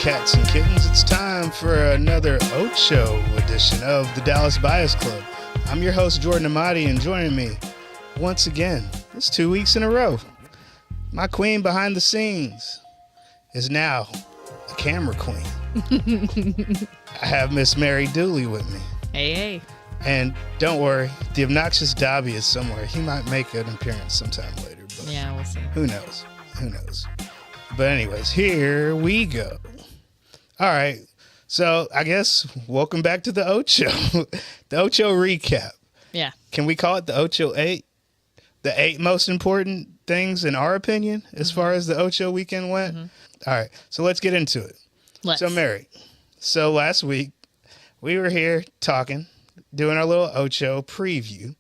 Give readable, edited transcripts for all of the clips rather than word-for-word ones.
cats and kittens. It's time for another Ocho edition of the Dallas Bias Club. I'm your host, Jordan Amati, and joining me once again, it's 2 weeks in a row. My queen behind the scenes is now a camera queen. I have Miss Mary Dooley with me. Hey. And don't worry, the obnoxious Dobby is somewhere. He might make an appearance sometime later. But yeah, we'll see. Who knows? Who knows? But anyways, here we go. All right. So I guess welcome back to the Ocho. The Ocho recap. Yeah. Can we call it the Ocho 8? The 8 most important things in our opinion as far as the Ocho weekend went? All right. So let's get into it. So Mary, so last week we were here talking, doing our little Ocho preview.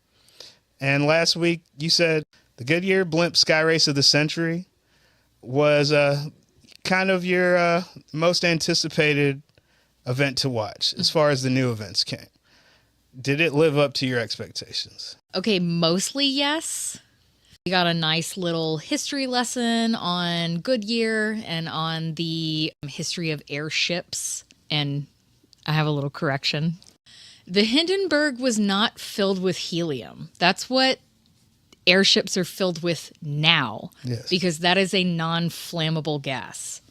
And last week you said the Goodyear Blimp Sky Race of the century was kind of your most anticipated event to watch as far as the new events came. Did it live up to your expectations? Okay, mostly yes. We got a nice little history lesson on Goodyear and on the history of airships. And I have a little correction. The Hindenburg was not filled with helium. That's what airships are filled with now, yes, because that is a non-flammable gas.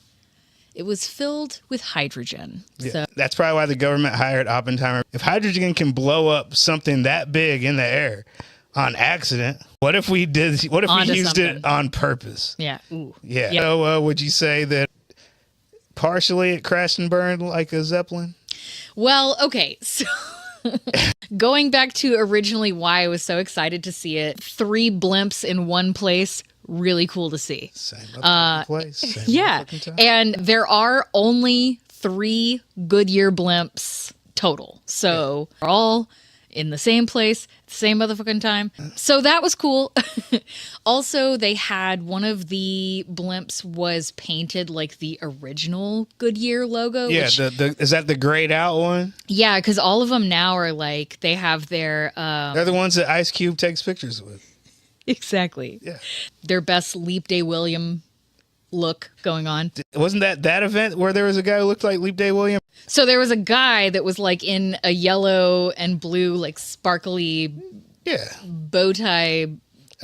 It was filled with hydrogen. Yeah, so that's probably why the government hired Oppenheimer. If hydrogen can blow up something that big in the air on accident, what if we used it on purpose? Yeah. Ooh. Yeah. So would you say that partially it crashed and burned like a Zeppelin? Well, okay. So going back to originally why I was so excited to see it, 3 blimps in one place, really cool to see. Same place. Same yeah. And there are only 3 Goodyear blimps total. So they're all in the same place, same motherfucking time. So that was cool. Also, they had one of the blimps was painted like the original Goodyear logo. Yeah, is that the grayed out one? Yeah, because all of them now are like, they have their... they're the ones that Ice Cube takes pictures with. Exactly. Yeah. Their best Leap Day William look going on. Wasn't that event where there was a guy who looked like Leap Day William? So there was a guy that was like in a yellow and blue, like sparkly bow tie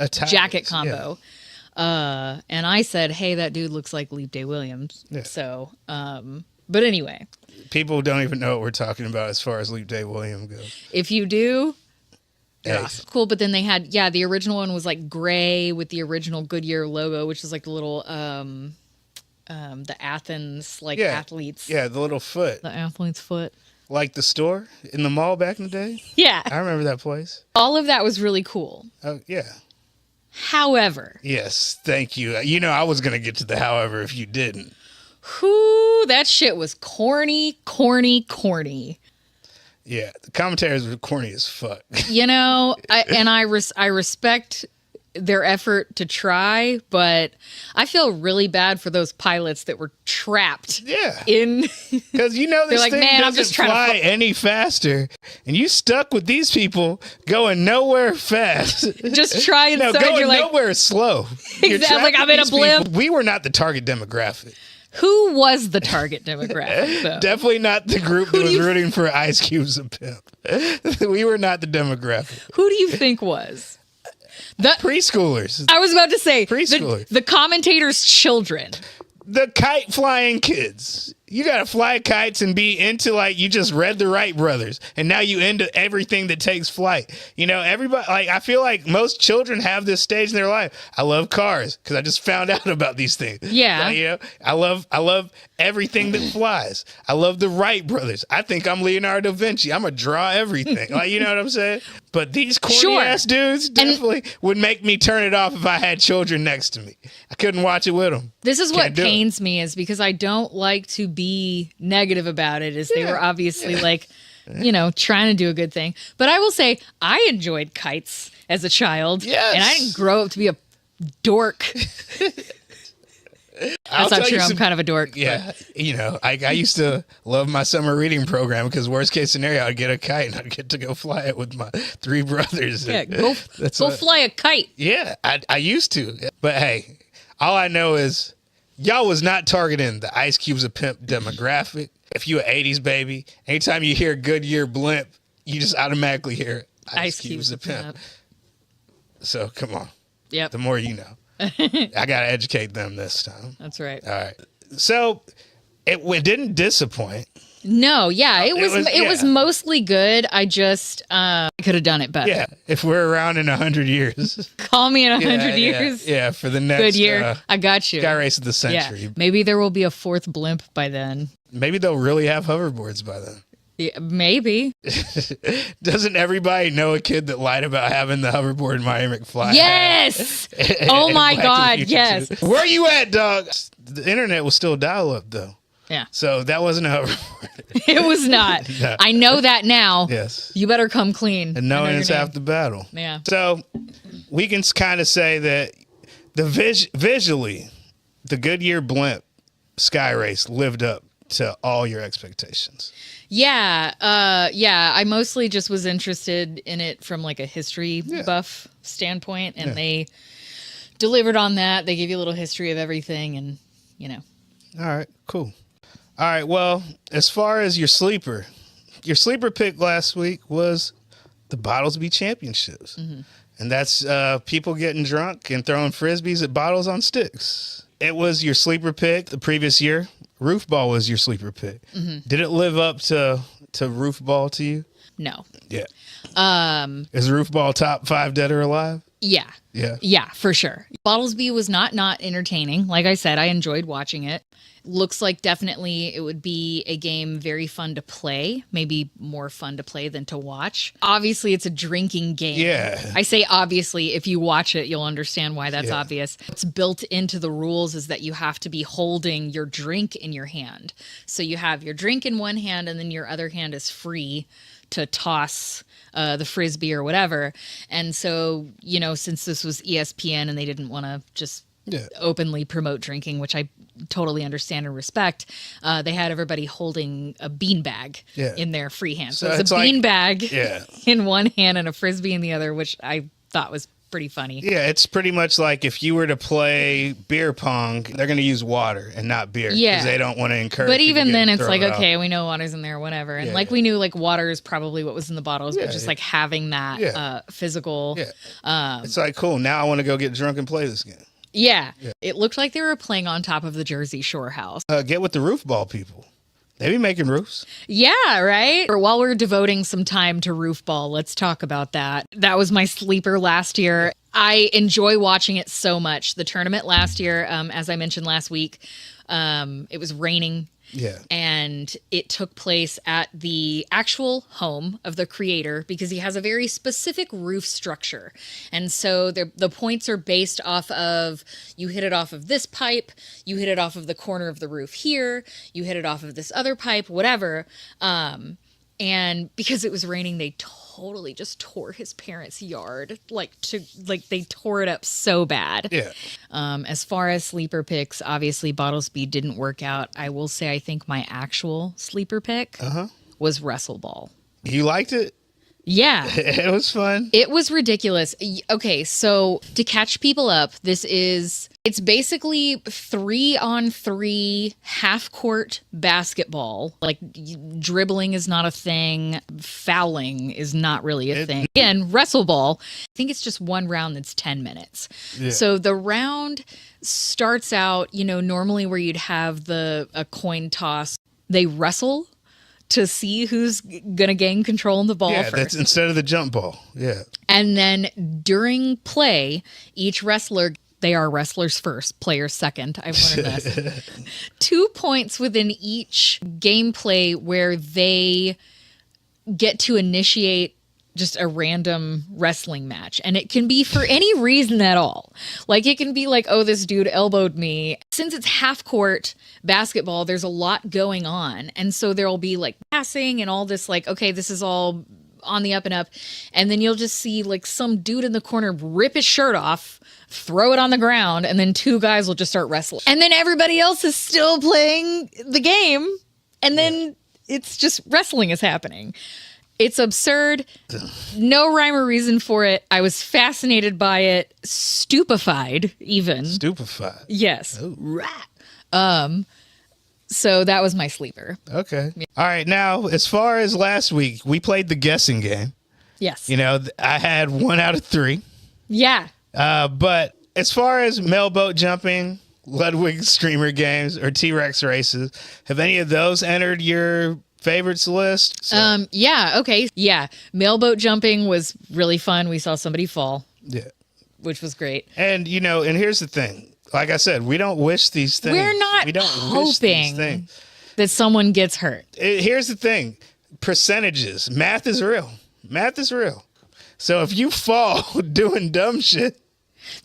jacket combo. Yeah. And I said, hey, that dude looks like Leap Day Williams. Yeah. So, but anyway. People don't even know what we're talking about as far as Leap Day William goes. If you do, hey. Awesome. Cool. But then they had, the original one was like gray with the original Goodyear logo, which is like the little, the Athens, like athletes. Yeah, the little foot. The athlete's foot. Like the store in the mall back in the day? Yeah. I remember that place. All of that was really cool. Oh, yeah. However. Yes, thank you. You know, I was going to get to the however if you didn't. That shit was corny. Yeah, the commentators were corny as fuck. You know, I respect their effort to try, but I feel really bad for those pilots that were trapped. Yeah, because this like, thing man, doesn't I'm just trying fly any faster, and you stuck with these people going nowhere fast. Just trying going you're like, nowhere slow. Exactly, like I'm in a blimp. We were not the target demographic. Who was the target demographic, though? Definitely not the group that was rooting for Ice Cube's a pimp. We were not the demographic. Who do you think was? Preschoolers. I was about to say preschoolers. The commentators' children. The kite flying kids. You gotta fly kites and be into, like, you just read the Wright brothers, and now you into everything that takes flight. You know, everybody, like, I feel like most children have this stage in their life. I love cars because I just found out about these things. Yeah. Like, you know, I love everything that flies. I love the Wright brothers. I think I'm Leonardo da Vinci. I'm gonna draw everything. Like, you know what I'm saying? But these corny ass dudes definitely would make me turn it off if I had children next to me. I couldn't watch it with them. This is what pains me, is because I don't like to be negative about it, is they were obviously like, you know, trying to do a good thing. But I will say I enjoyed kites as a child. Yes. And I didn't grow up to be a dork. That's not true. I'm kind of a dork. Yeah. But. You know, I used to love my summer reading program because worst case scenario, I'd get a kite and I'd get to go fly it with my 3 brothers. Yeah, go fly a kite. Yeah, I used to. But hey, all I know is y'all was not targeting the Ice Cube's a Pimp demographic. If you an 80s baby, anytime you hear Goodyear Blimp, you just automatically hear Ice Cube's a Pimp. So come on. Yep. The more you know. I got to educate them this time. That's right. All right. So it didn't disappoint. No, yeah, it was mostly good. I just could have done it better. Yeah, if we're around in 100 years. Call me in 100 years. Yeah, for the next Goodyear. I got you. Sky Race of the Century. Yeah. Maybe there will be a fourth blimp by then. Maybe they'll really have hoverboards by then. Yeah, maybe. Doesn't everybody know a kid that lied about having the hoverboard Marty McFly? Yes! Oh my God, yes. Where you at, dog? The internet was still dial-up, though. Yeah. So that wasn't a hoverboard. It was not. No. I know that now. Yes. You better come clean. And knowing it's half the battle. Yeah. So we can kind of say that visually, the Goodyear Blimp Sky Race lived up to all your expectations. Yeah. I mostly just was interested in it from like a history buff standpoint, and they delivered on that. They gave you a little history of everything, and All right, cool. All right, well, as far as your sleeper pick last week was the Bottlesbee Championships. Mm-hmm. And that's people getting drunk and throwing Frisbees at bottles on sticks. It was your sleeper pick the previous year. Roofball was your sleeper pick. Mm-hmm. Did it live up to Roofball to you? No. Yeah. Is Roofball top 5 dead or alive? Yeah. Yeah. Yeah, for sure. Bottlesbee was not entertaining. Like I said, I enjoyed watching it. Looks like definitely it would be a game very fun to play, maybe more fun to play than to watch. Obviously, it's a drinking game. Yeah. I say obviously, if you watch it, you'll understand why that's obvious. What's built into the rules is that you have to be holding your drink in your hand. So you have your drink in one hand and then your other hand is free to toss the Frisbee or whatever. And so, since this was ESPN and they didn't want to just openly promote drinking, which I totally understand and respect, they had everybody holding a beanbag in their free hand. So it's a beanbag in one hand and a Frisbee in the other, which I thought was pretty funny. Yeah, it's pretty much like if you were to play beer pong, they're going to use water and not beer because they don't want to encourage. But even then, it's like, okay, we know water's in there, whatever. And we knew like water is probably what was in the bottles, but just like having that physical. Yeah. It's like, cool, now I want to go get drunk and play this game. Yeah. It looked like they were playing on top of the Jersey Shore house. Get with the Roofball people. They be making roofs. Yeah, right? Or while we're devoting some time to Roofball, let's talk about that. That was my sleeper last year. I enjoy watching it so much. The tournament last year, as I mentioned last week, it was raining. Yeah. And it took place at the actual home of the creator because he has a very specific roof structure. And so the points are based off of, you hit it off of this pipe, you hit it off of the corner of the roof here, you hit it off of this other pipe, whatever. And because it was raining, they totally just tore his parents' yard. They tore it up so bad. Yeah. As far as sleeper picks, obviously Bottlesbee didn't work out. I will say I think my actual sleeper pick was Wrestleball. You liked it? Yeah. It was fun. It was ridiculous. Okay, so to catch people up, it's basically 3-on-3 half-court basketball. Like, dribbling is not a thing. Fouling is not really a thing. Again, Wrestleball, I think it's just one round that's 10 minutes. Yeah. So the round starts out, normally where you'd have a coin toss. They wrestle to see who's going to gain control of the ball first. That's instead of the jump ball. Yeah. And then during play, each wrestler, they are wrestlers first, players second. I've learned this. 2 points within each gameplay where they get to initiate just a random wrestling match. And it can be for any reason at all. Like, it can be like, oh, this dude elbowed me. Since it's half court basketball, there's a lot going on. And so there'll be like passing and all this, like, okay, this is all on the up and up. And then you'll just see like some dude in the corner rip his shirt off, throw it on the ground, and then 2 guys will just start wrestling. And then everybody else is still playing the game. And then it's just wrestling is happening. It's absurd. No rhyme or reason for it. I was fascinated by it. Stupefied, even. Stupefied. Yes. Oh. So that was my sleeper. Okay. All right. Now, as far as last week, we played the guessing game. Yes. You know, I had 1 out of 3. Yeah. But as far as Mailboat Jumping, Ludwig streamer games, or T-Rex races, have any of those entered your favorites list? So. Yeah. Okay. Yeah. Mailboat Jumping was really fun. We saw somebody fall. Yeah. Which was great. And, you know, and here's the thing. Like I said, we don't wish these things. We're not hoping that someone gets hurt. Here's the thing. Percentages. Math is real. Math is real. So if you fall doing dumb shit.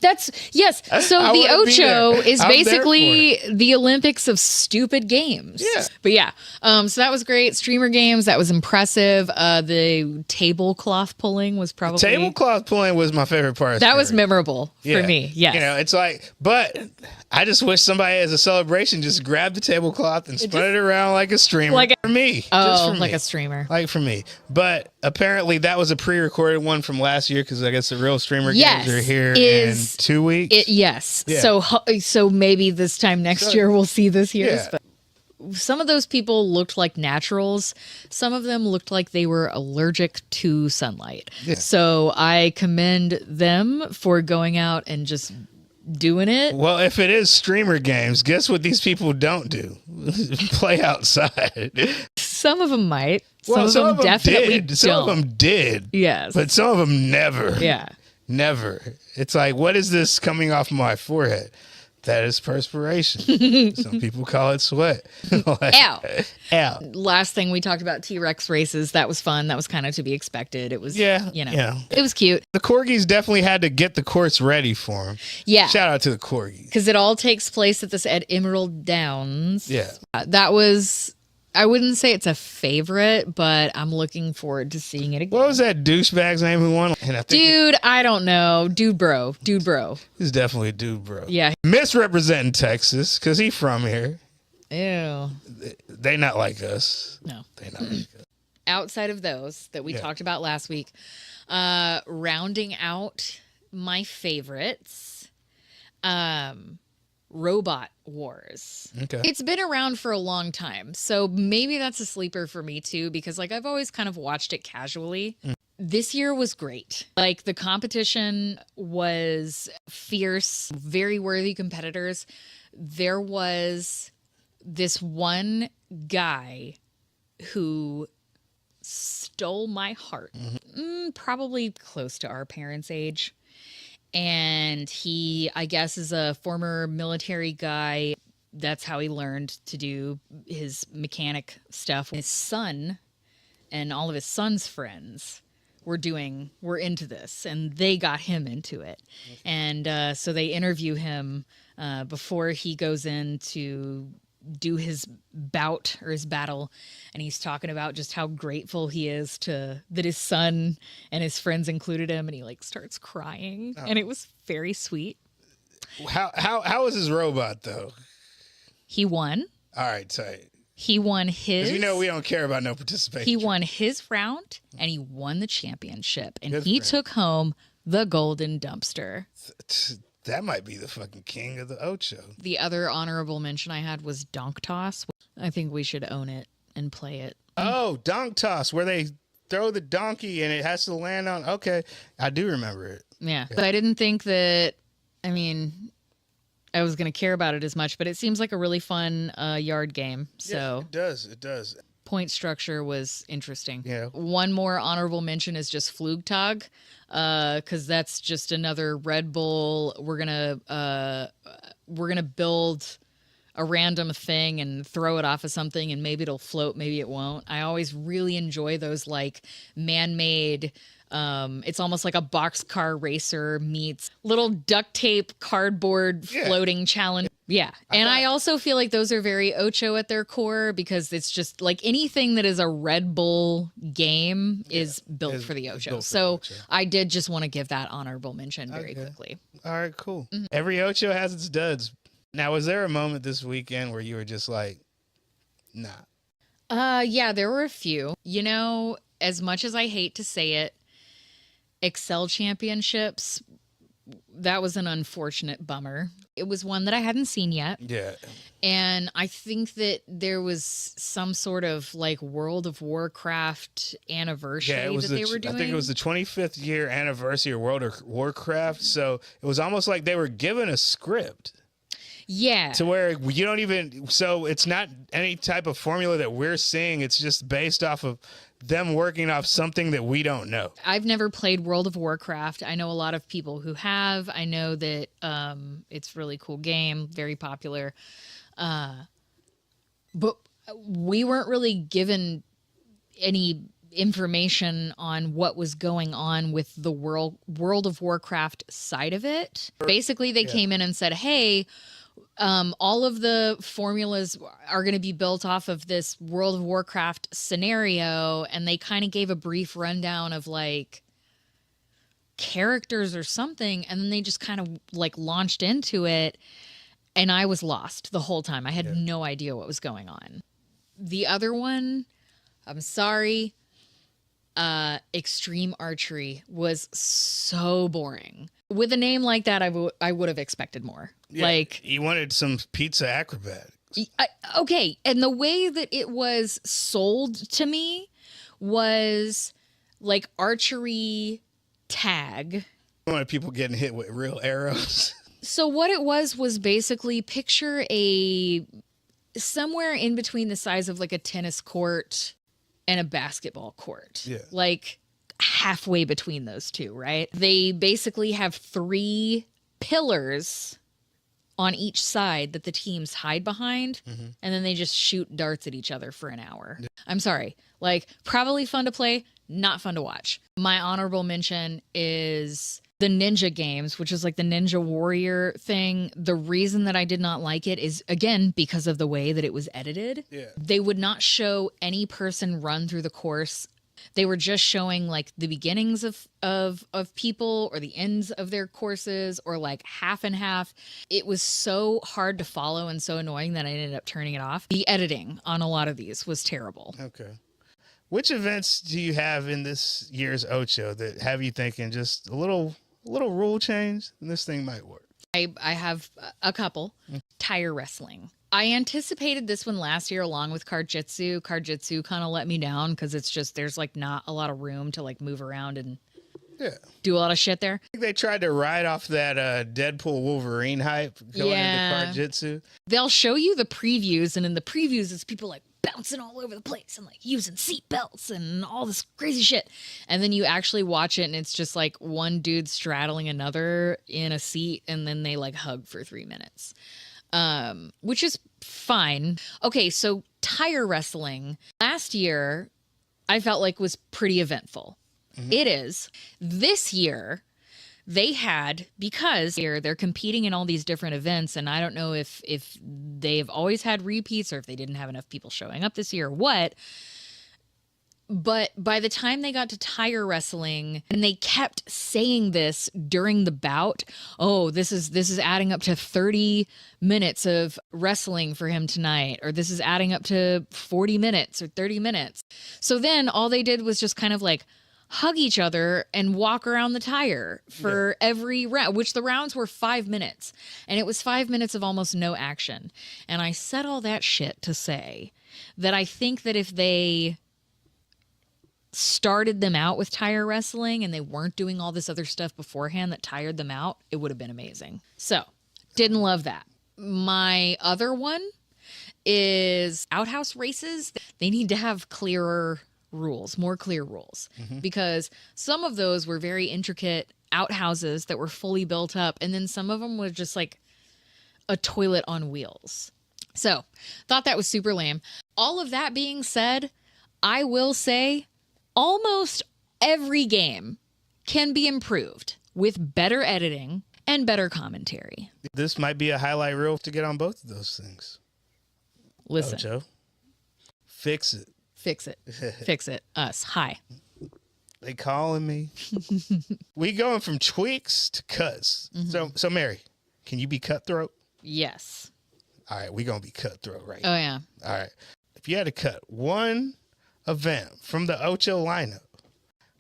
Yes. So the Ocho is basically the Olympics of stupid games. Yeah. But yeah. So that was great. Streamer games. That was impressive. The tablecloth pulling was probably. Tablecloth pulling was my favorite part. That was memorable for me. Yes. You know, it's like, but I just wish somebody as a celebration just grabbed the tablecloth and spun it around like a streamer. For me. Oh, like a streamer. Like for me. But apparently that was a pre-recorded one from last year because I guess the real streamer games are here in 2 weeks. Yes. Yeah. So maybe this time next year we'll see this year's. Yeah. But some of those people looked like naturals. Some of them looked like they were allergic to sunlight. Yeah. So I commend them for going out and just doing it. Well, if it is streamer games, guess what these people don't do? Play outside. Some of them might. Some of them definitely did. Some of them did. Yes. But some of them never. Yeah. Never. It's like, what is this coming off my forehead? That is perspiration. Some people call it sweat. Ow. Ow. Last thing we talked about T-Rex races. That was fun. That was kind of to be expected. It was, it was cute. The Corgis definitely had to get the course ready for them. Yeah. Shout out to the Corgis. Because it all takes place at Emerald Downs. Yeah. That was, I wouldn't say it's a favorite, but I'm looking forward to seeing it again. What was that douchebag's name who won? I don't know. Dude bro. He's definitely a dude bro. Yeah. Misrepresenting Texas because he's from here. Ew. They not like us. No. They not like us. Outside of those that we talked about last week, rounding out my favorites, Robot Wars. Okay. It's been around for a long time, so maybe that's a sleeper for me too, because like I've always kind of watched it casually. This year was great. Like the competition was fierce, very worthy competitors. There was this one guy who stole my heart, probably close to our parents' age. And he, I guess, is a former military guy. That's how he learned to do his mechanic stuff. His son and all of his son's friends were into this, and they got him into it. And so they interview him before he goes in to do his bout or his battle, and he's talking about just how grateful he is that his son and his friends included him, and he like starts crying, and it was very sweet. How was his robot though? He won. All right, tight. He won his. You know we don't care about no participation. He won his round, and he won the championship, and he took home the golden dumpster. That might be the fucking king of the Ocho. The other honorable mention I had was Donk Toss. I think we should own it and play it. Oh, Donk Toss, where they throw the donkey and it has to land on. Okay, I do remember it. Yeah, but I didn't think that, I was going to care about it as much, but it seems like a really fun yard game. So yeah, it does. Point structure was interesting. Yeah. One more honorable mention is just Flugtag, because that's just another Red Bull. We're gonna build a random thing and throw it off of something, and maybe it'll float, maybe it won't. I always really enjoy those like man-made. It's almost like a boxcar racer meets little duct tape cardboard floating challenge. Yeah. And I also feel like those are very Ocho at their core, because it's just like anything that is a Red Bull game is built for the Ocho. So I did just want to give that honorable mention very quickly. All right, cool. Mm-hmm. Every Ocho has its duds. Now, was there a moment this weekend where you were just like, nah? Yeah, there were a few. You know, as much as I hate to say it, Excel Championships, that was an unfortunate bummer. It was one that I hadn't seen yet. Yeah. And I think that there was some sort of like World of Warcraft anniversary that they were doing. I think it was the 25th year anniversary of World of Warcraft. So it was almost like they were given a script. Yeah. To where you don't even, so it's not any type of formula that we're seeing. It's just based off of them working off something that we don't know. I've never played World of Warcraft. I know a lot of people who have. I know that it's a really cool game, very popular. But we weren't really given any information on what was going on with the World of Warcraft side of it. Basically, they came in and said, hey, all of the formulas are going to be built off of this World of Warcraft scenario. And they kind of gave a brief rundown of like characters or something. And then they just kind of like launched into it. And I was lost the whole time. I had no idea what was going on. The other one, I'm sorry, Extreme Archery was so boring. With a name like that, I would have expected more. Yeah, like you wanted some pizza acrobatics. Okay, and the way that it was sold to me was like archery tag. I wanted people getting hit with real arrows. So what it was basically picture somewhere in between the size of like a tennis court and a basketball court. Yeah. Like halfway between those two, right? They basically have 3 pillars on each side that the teams hide behind, and then they just shoot darts at each other for an hour. Yeah. I'm sorry. Like, probably fun to play, not fun to watch. My honorable mention is the Ninja games, which is like the Ninja Warrior thing. The reason that I did not like it is, again, because of the way that it was edited. Yeah. They would not show any person run through the course. They were just showing like the beginnings of people or the ends of their courses or like half and half. It was so hard to follow and so annoying that I ended up turning it off. The editing on a lot of these was terrible. Okay. Which events do you have in this year's Ocho that have you thinking just a little rule change and this thing might work? I have a couple. Tire wrestling. I anticipated this one last year along with Karjitsu. Karjitsu kind of let me down because it's just there's like not a lot of room to like move around and do a lot of shit there. I think they tried to ride off that Deadpool Wolverine hype going into Karjitsu. They'll show you the previews, and in the previews it's people like bouncing all over the place and like using seat belts and all this crazy shit. And then you actually watch it and it's just like one dude straddling another in a seat and then they like hug for 3 minutes. Which is fine. Okay, so tire wrestling last year I felt like was pretty eventful. It is. This year they had, because they're competing in all these different events, and I don't know if they've always had repeats or if they didn't have enough people showing up this year or what. But by the time they got to tire wrestling, and they kept saying this during the bout, oh, this is adding up to 30 minutes of wrestling for him tonight, or this is adding up to 40 minutes or 30 minutes. So then all they did was just kind of like hug each other and walk around the tire for every round, which the rounds were 5 minutes. And it was 5 minutes of almost no action. And I said all that shit to say that I think that if they started them out with tire wrestling and they weren't doing all this other stuff beforehand that tired them out, it would have been amazing. So, didn't love that. My other one is outhouse races. They need to have clearer rules, more clear rules, because some of those were very intricate outhouses that were fully built up, and then some of them were just like a toilet on wheels. So, thought that was super lame. All of that being said, I will say almost every game can be improved with better editing and better commentary. This might be a highlight reel to get on both of those things. Listen. Ocho, fix it. Fix it. Fix it. Us. Hi. They calling me. We going from tweaks to cuts. So Mary, can you be cutthroat? Yes. All right, we gonna be cutthroat, right? Oh yeah. All right. If you had to cut one event from the Ocho lineup,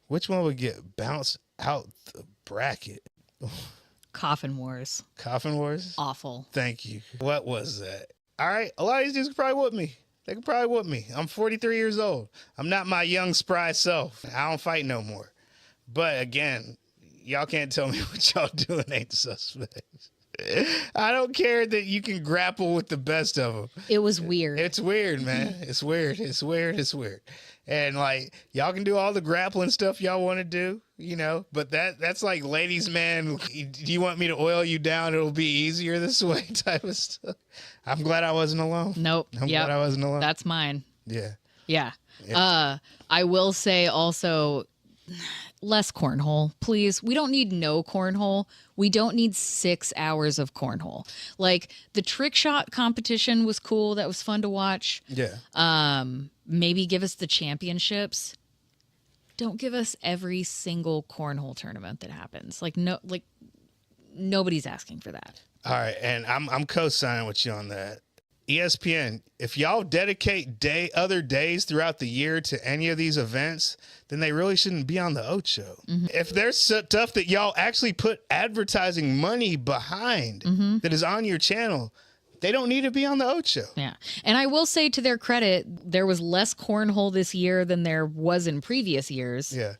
which one would get bounced out the bracket? Coffin Wars. Coffin Wars? Awful. Thank you. What was that? All right. A lot of these dudes could probably whoop me. They could probably whoop me. I'm 43 years old. I'm not my young, spry self. I don't fight no more. But again, y'all can't tell me what y'all doing ain't suspect. I don't care that you can grapple with the best of them. It was weird. It's weird, man. It's weird. It's weird. It's weird. And like, y'all can do all the grappling stuff y'all want to do, you know, but that's like ladies, man. Do you want me to oil you down? It'll be easier this way type of stuff. I'm glad I wasn't alone. Nope. I'm glad I wasn't alone. That's mine. Yeah. Yeah. I will say also, less cornhole, please. We don't need no cornhole. We don't need 6 hours of cornhole. Like, the trick shot competition was cool. That was fun to watch. Yeah. Maybe give us the championships. Don't give us every single cornhole tournament that happens. Nobody's asking for that. All right, and I'm co-signing with you on that. ESPN, if y'all dedicate other days throughout the year to any of these events, then they really shouldn't be on the Ocho. Mm-hmm. If there's stuff that y'all actually put advertising money behind that is on your channel, they don't need to be on the Ocho. Yeah. And I will say, to their credit, there was less cornhole this year than there was in previous years. Yeah.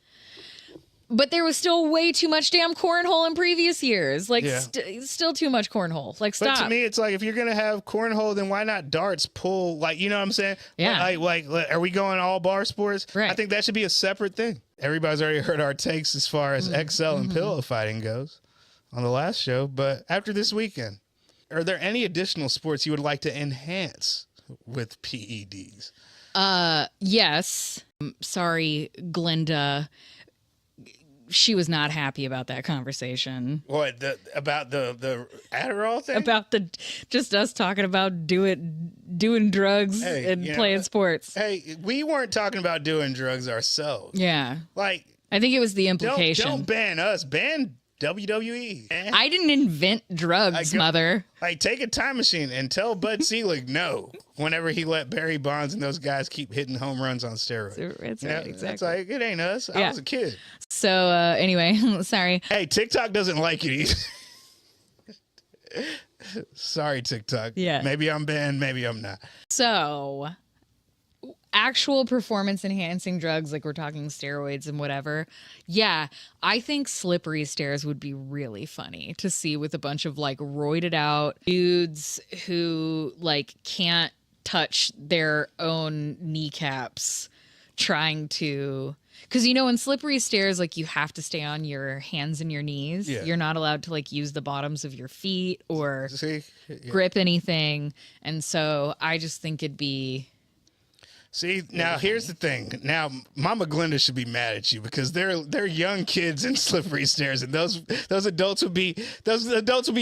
But there was still way too much damn cornhole in previous years. Like, still too much cornhole. Like, stop. But to me, it's like, if you're going to have cornhole, then why not darts, pool? Like, you know what I'm saying? Yeah. Like, are we going all bar sports? Right. I think that should be a separate thing. Everybody's already heard our takes as far as XL and pillow fighting goes on the last show. But after this weekend, are there any additional sports you would like to enhance with PEDs? Yes. Sorry, Glenda. She was not happy about that conversation. What, about the Adderall thing? About just us talking about doing drugs and playing sports. Hey, we weren't talking about doing drugs ourselves. Yeah. Like, I think it was the implication. Don't ban us. Ban WWE. I didn't invent drugs, mother. Like, take a time machine and tell Bud Selig no whenever he let Barry Bonds and those guys keep hitting home runs on steroids. It's right, exactly. It's like, it ain't us. I was a kid. So, anyway, sorry. Hey, TikTok doesn't like it either. Sorry, TikTok. Yeah. Maybe I'm banned, maybe I'm not. So, actual performance enhancing drugs, like we're talking steroids and whatever. Yeah, I think slippery stairs would be really funny to see with a bunch of like roided out dudes who like can't touch their own kneecaps trying to, because, you know, in slippery stairs, like, you have to stay on your hands and your knees. Yeah. You're not allowed to like use the bottoms of your feet or grip anything. And so I just think it'd be... See, now here's the thing. Now, Mama Glenda should be mad at you because they're young kids in slippery stairs, and those adults would be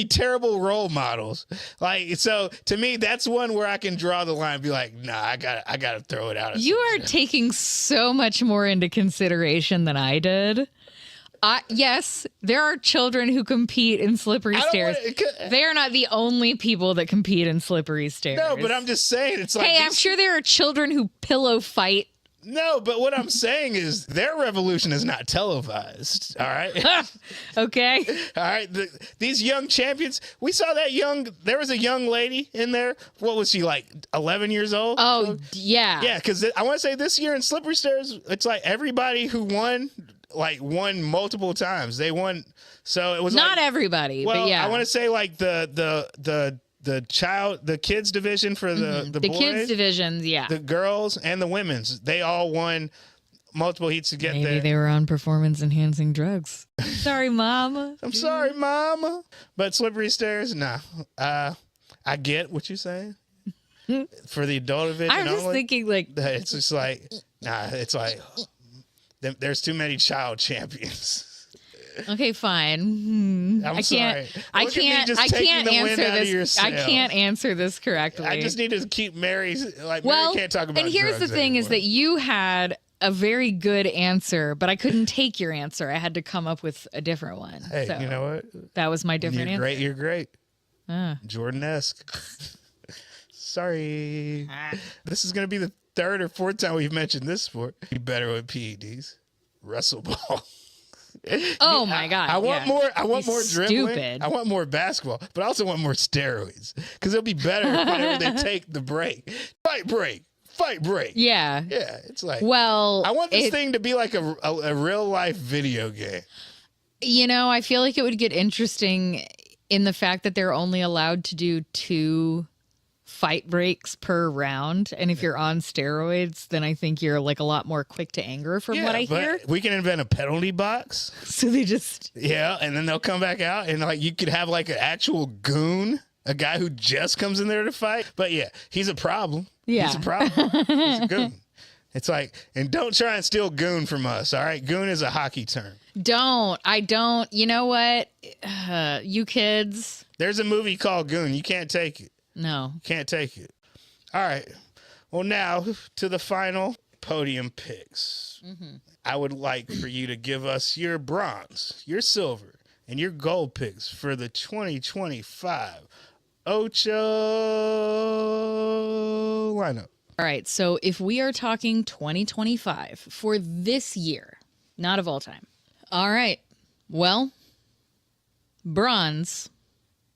terrible role models. Like, so to me, that's one where I can draw the line and be like, nah, I gotta throw it out. You are taking so much more into consideration than I did. Yes, there are children who compete in slippery stairs. They are not the only people that compete in slippery stairs. No, but I'm just saying, it's like... Hey, I'm sure there are children who pillow fight. No, but what I'm saying is their revolution is not televised, all right? Okay. All right, these young champions, we saw there was a young lady in there. What was she, like 11 years old? Oh, yeah. Yeah, because I want to say this year in slippery stairs, it's like everybody who won multiple times. They won, so it was not everybody, but yeah. I want to say like the kids division for the boys, kids divisions, yeah. The girls and the women's, they all won multiple heats to get there. Maybe they were on performance enhancing drugs. Sorry, Mama. I'm sorry, Mama. But slippery stairs, nah. I get what you're saying. For the adult division, I'm just thinking like it's just like, nah. It's like there's too many child champions. Okay, fine. I'm sorry. I can't answer this. I can't answer this correctly. I just need to keep Mary. Mary can't talk about. And here's the thing: is that you had a very good answer, but I couldn't take your answer. I had to come up with a different one. Hey, so you know what? That was my different answer. You're great. Jordan-esque. Sorry. This is gonna be the third or fourth time we've mentioned this sport. Be better with PEDs. Wrestle ball. Oh my God. I want more. I want more dribbling. Stupid. I want more basketball, but I also want more steroids because it'll be better whenever they take the break. Fight break. Yeah. Yeah. It's like, well, I want this thing to be like a real life video game. You know, I feel like it would get interesting in the fact that they're only allowed to do 2 fight breaks per round, and if you're on steroids, then I think you're like a lot more quick to anger from what I hear. We can invent a penalty box. So they just and then they'll come back out, and like you could have like an actual goon, a guy who just comes in there to fight. But yeah, he's a problem. Yeah, he's a problem. He's a goon. It's like, and don't try and steal goon from us. All right, goon is a hockey term. I don't. You know what? You kids. There's a movie called Goon. You can't take it. No. Can't take it. All right. Well, now to the final podium picks. Mm-hmm. I would like for you to give us your bronze, your silver, and your gold picks for the 2025 Ocho lineup. All right. So if we are talking 2025 for this year, not of all time. All right. Well, bronze,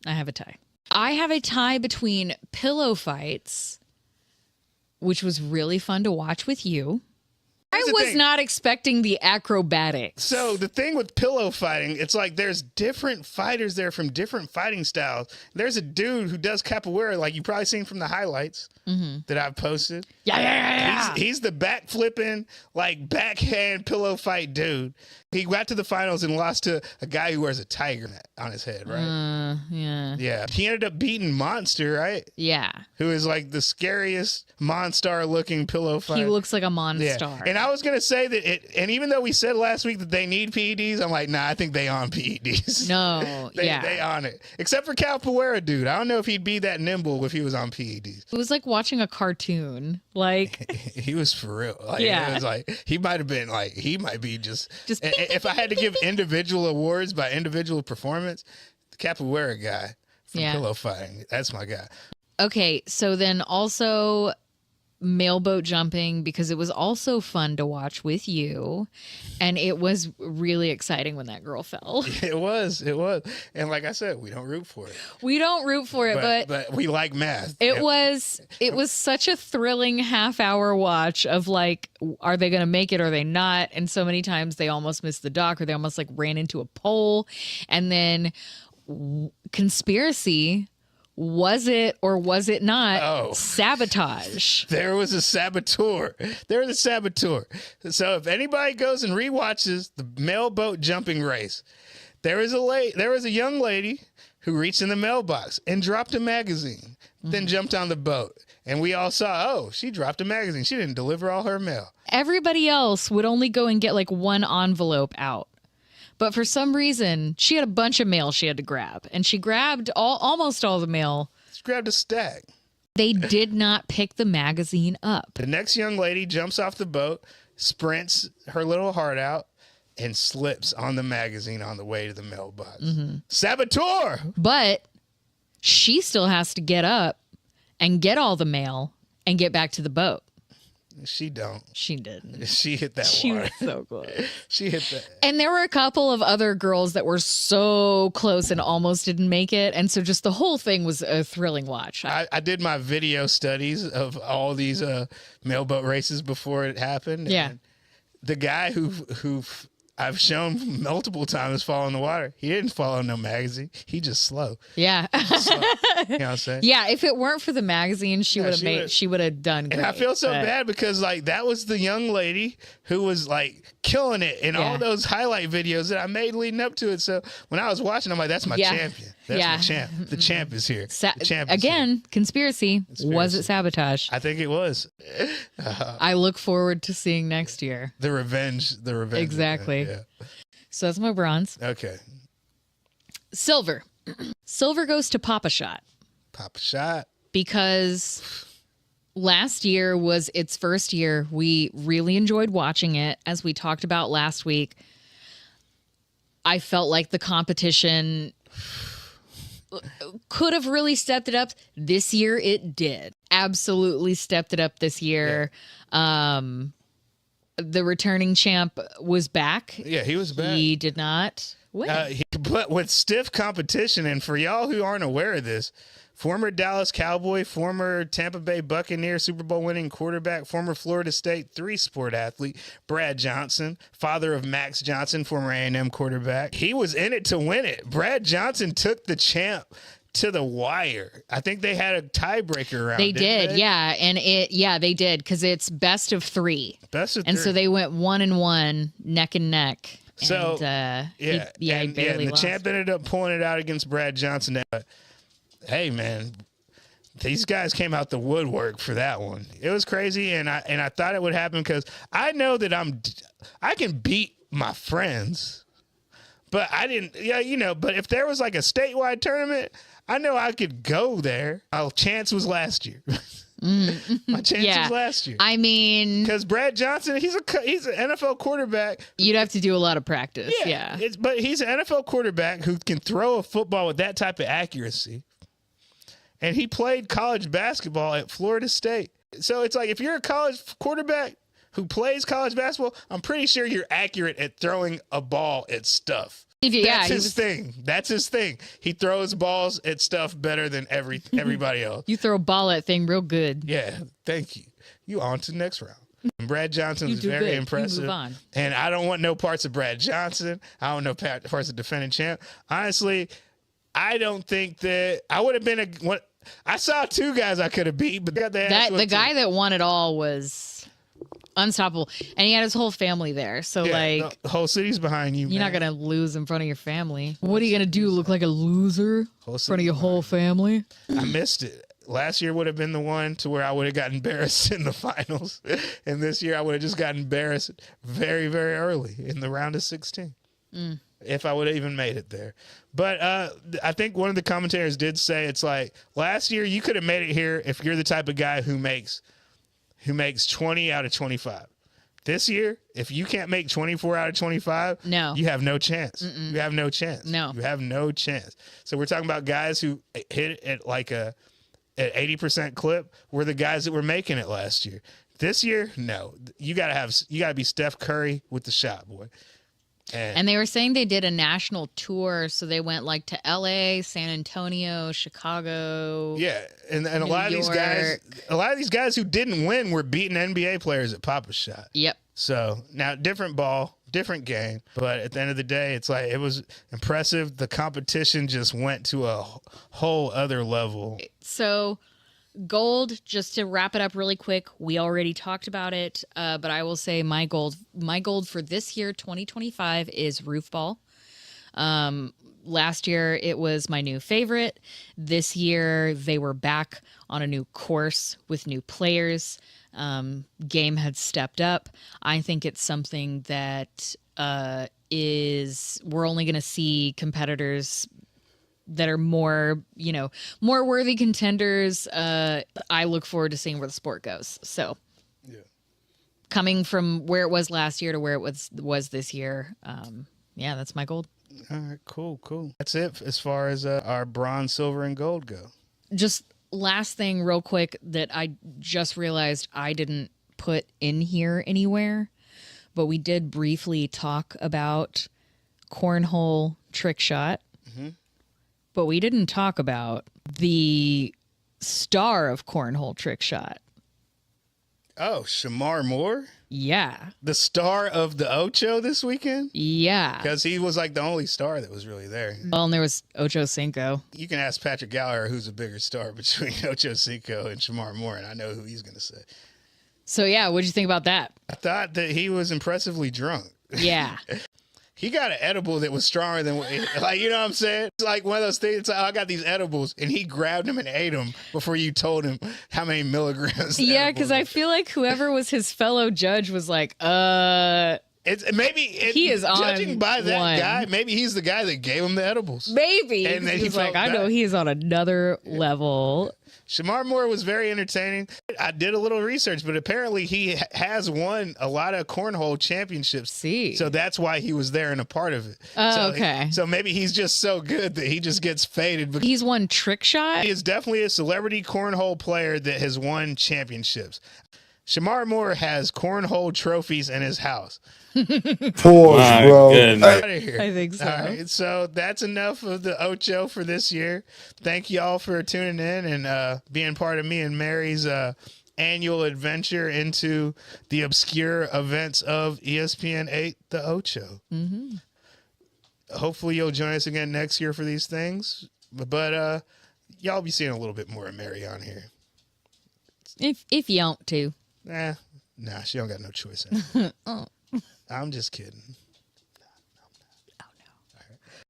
I have a tie. I have a tie between pillow fights, which was really fun to watch with you. I was not expecting the acrobatics. So the thing with pillow fighting, it's like there's different fighters there from different fighting styles. There's a dude who does capoeira, like you probably seen from the highlights that I've posted. Yeah. He's the back flipping, like backhand pillow fight dude. He got to the finals and lost to a guy who wears a tiger on his head, right? Yeah. He ended up beating Monster, right? Yeah. Who is like the scariest Monstar-looking pillow fighter. He looks like a Monstar. Yeah. And I was going to say that and even though we said last week that they need PEDs, I'm like, nah, I think they on PEDs. No, they on it. Except for capoeira dude. I don't know if he'd be that nimble if he was on PEDs. It was like watching a cartoon. Like he was for real. Like, it was like he might have been like he might be just if I had to give individual awards by individual performance, the capoeira guy from pillow fighting, that's my guy. Okay, so then also Mailboat Jumping, because it was also fun to watch with you, and it was really exciting when that girl fell. It was, and like I said, we don't root for it. But we like math. It was such a thrilling half-hour watch of like, are they going to make it or are they not? And so many times they almost missed the dock, or they almost like ran into a pole, and then conspiracy. Was it or was it not sabotage? There was a saboteur. So if anybody goes and rewatches the Mailboat Jumping race, there was a young lady who reached in the mailbox and dropped a magazine, then jumped on the boat. And we all saw, she dropped a magazine. She didn't deliver all her mail. Everybody else would only go and get like one envelope out. But for some reason, she had a bunch of mail she had to grab. And she grabbed almost all the mail. She grabbed a stack. They did not pick the magazine up. The next young lady jumps off the boat, sprints her little heart out, and slips on the magazine on the way to the mailbox. Saboteur! But she still has to get up and get all the mail and get back to the boat. She don't. She didn't. She hit that She water. was so close. She hit that. And there were a couple of other girls that were so close and almost didn't make it. And so just the whole thing was a thrilling watch. I did my video studies of all these mailboat races before it happened. Yeah. And the guy who I've shown multiple times fall in the water, he didn't follow no magazine. He just slow. Yeah. You know what I'm saying? Yeah, if it weren't for the magazine, she would have done great. And I feel so bad because like that was the young lady who was like killing it in all those highlight videos that I made leading up to it. So when I was watching, I'm like, that's my champion. That's my champ. The champ is here. The champ is here. Conspiracy. Was it sabotage? I think it was. I look forward to seeing next year. The revenge. Exactly. Yeah. So that's my bronze. Okay. Silver. Silver goes to Papa Shot. Papa Shot. Because last year was its first year. We really enjoyed watching it. As we talked about last week, I felt like the competition could have really stepped it up. This year it did. Absolutely stepped it up this year. Yeah. the returning champ was back. Yeah, he was back. He did not win. But with stiff competition, and for y'all who aren't aware of this, former Dallas Cowboy, former Tampa Bay Buccaneer, Super Bowl winning quarterback, former Florida State three-sport athlete, Brad Johnson, father of Max Johnson, former A&M quarterback. He was in it to win it. Brad Johnson took the champ to the wire. I think they had a tiebreaker round. They did, yeah. And they did, because it's best of three. And so they went 1-1, neck and neck. So, he barely the lost. champ ended up pulling it out against Brad Johnson. Hey, man, these guys came out the woodwork for that one. It was crazy, and I thought it would happen because I know that I can beat my friends, but I didn't. Yeah, But if there was like a statewide tournament, I know I could go there. My chance was last year. My chance was last year. I mean, because Brad Johnson, he's an NFL quarterback. You'd have to do a lot of practice. Yeah. But he's an NFL quarterback who can throw a football with that type of accuracy. And he played college basketball at Florida State. So it's like, if you're a college quarterback who plays college basketball, I'm pretty sure you're accurate at throwing a ball at stuff. That's his thing. That's his thing. He throws balls at stuff better than everybody else. You throw a ball at thing real good. Yeah, thank you. You on to the next round. Brad Johnson was very impressive. You move on. And I don't want no parts of Brad Johnson. I don't know parts of defending champ. Honestly, I don't think that I would have been I saw two guys I could have beat, but the guy that won it all was unstoppable, and he had his whole family there. So the whole city's behind you. You're not gonna lose in front of your family. What are you gonna do? Look like a loser in front of your whole family? I missed it. Last year would have been the one to where I would have gotten embarrassed in the finals, and this year I would have just gotten embarrassed very, very early in the round of 16. If I would have even made it there. But I think one of the commentators did say, it's like, last year you could have made it here if you're the type of guy who makes 20 out of 25. This year, if you can't make 24 out of 25, you have no chance. You have no chance. No. You have no chance. So we're talking about guys who hit it at like at 80% clip were the guys that were making it last year. This year, no. You gotta be Steph Curry with the shot, boy. And they were saying they did a national tour, so they went like to LA, San Antonio, Chicago. Yeah, and a lot of these guys who didn't win were beating NBA players at Papa's shot. Yep. So now different ball, different game, but at the end of the day, it's like it was impressive. The competition just went to a whole other level. So gold, just to wrap it up really quick, we already talked about it, but I will say my gold for this year, 2025, is Roofball. Last year, it was my new favorite. This year, they were back on a new course with new players. Game had stepped up. I think it's something that we're only going to see competitors that are more worthy contenders. I look forward to seeing where the sport goes. So coming from where it was last year to where it was this year. That's my gold. All right, cool. That's it as far as our bronze, silver, and gold go. Just last thing real quick that I just realized I didn't put in here anywhere, but we did briefly talk about cornhole trick shot. But we didn't talk about the star of cornhole trick shot. Oh, Shamar Moore? Yeah. The star of the Ocho this weekend? Yeah. Because he was like the only star that was really there. Well, and there was Ocho Cinco. You can ask Patrick Gallagher who's a bigger star between Ocho Cinco and Shamar Moore, and I know who he's going to say. So, yeah, what'd you think about that? I thought that he was impressively drunk. Yeah. He got an edible that was stronger than, like, you know what I'm saying? It's like one of those things. It's like, I got these edibles, and he grabbed them and ate them before you told him how many milligrams. Yeah, because I feel like whoever was his fellow judge was like, he is judging by that one guy. Maybe he's the guy that gave him the edibles. Maybe. And then he's like, I know he is on another level. Shamar Moore was very entertaining. I did a little research, but apparently he has won a lot of cornhole championships. So that's why he was there and a part of it. Okay. So maybe he's just so good that he just gets faded. He's won trick shot? He is definitely a celebrity cornhole player that has won championships. Shamar Moore has cornhole trophies in his house. Pause, bro. Out of here. I think so. All right, so that's enough of the Ocho for this year. Thank you all for tuning in and being part of me and Mary's annual adventure into the obscure events of ESPN 8, the Ocho. Mm-hmm. Hopefully you'll join us again next year for these things. But y'all be seeing a little bit more of Mary on here. If you want to. Nah, she don't got no choice. Oh. I'm just kidding. Oh,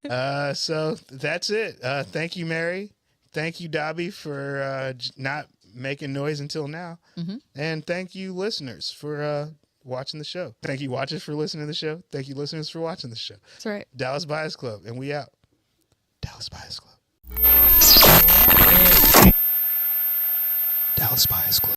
no. All right. So that's it. Thank you, Mary. Thank you, Dobby, for not making noise until now. Mm-hmm. And thank you, listeners, for watching the show. Thank you, watchers, for listening to the show. Thank you, listeners, for watching the show. That's right. Dallas Buyers Club, and we out. Dallas Buyers Club. Dallas Buyers Club.